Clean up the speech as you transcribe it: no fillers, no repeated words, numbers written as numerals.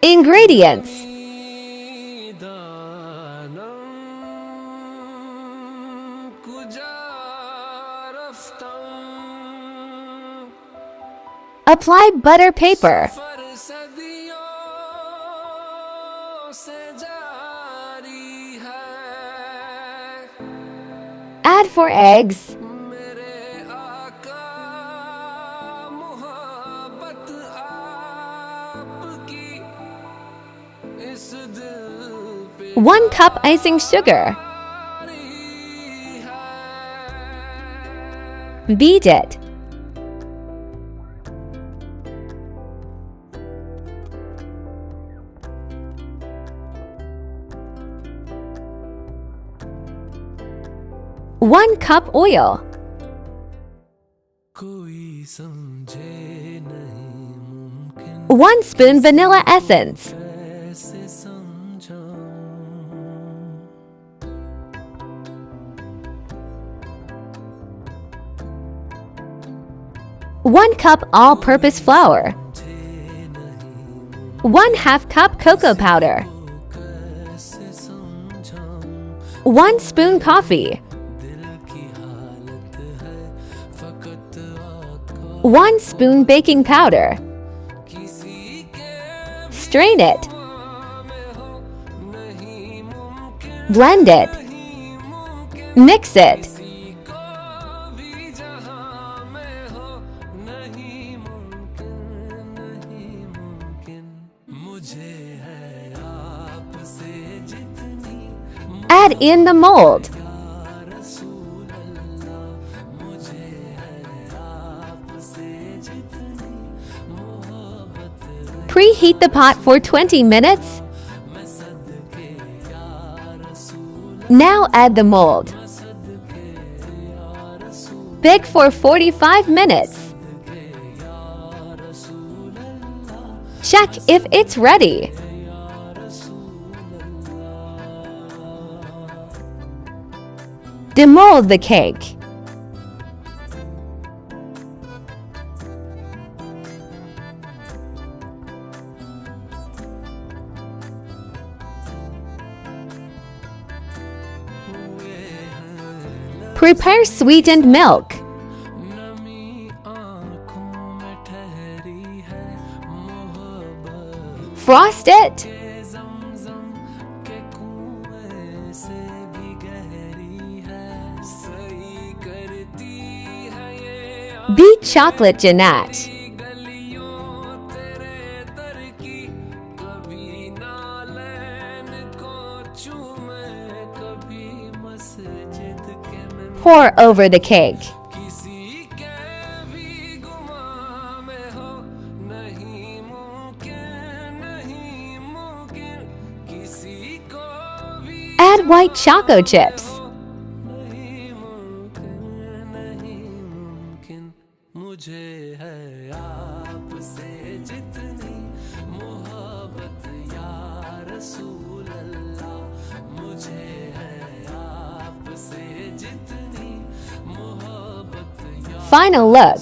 Ingredients: apply butter paper. Add 4 eggs. One cup icing sugar. Beat it. One cup oil. 1 spoon vanilla essence. 1 cup all-purpose flour. 1/2 cup cocoa powder. 1 spoon coffee. 1 spoon baking powder. Strain it. Blend it. Mix it. Add in the mold. Preheat the pot for 20 minutes. Now add the mold. Bake for 45 minutes. Check if it's ready. Demold the cake. Prepare sweetened milk. Frost it. Beat chocolate ganache. Pour over the cake. Add white choco chips. Final look.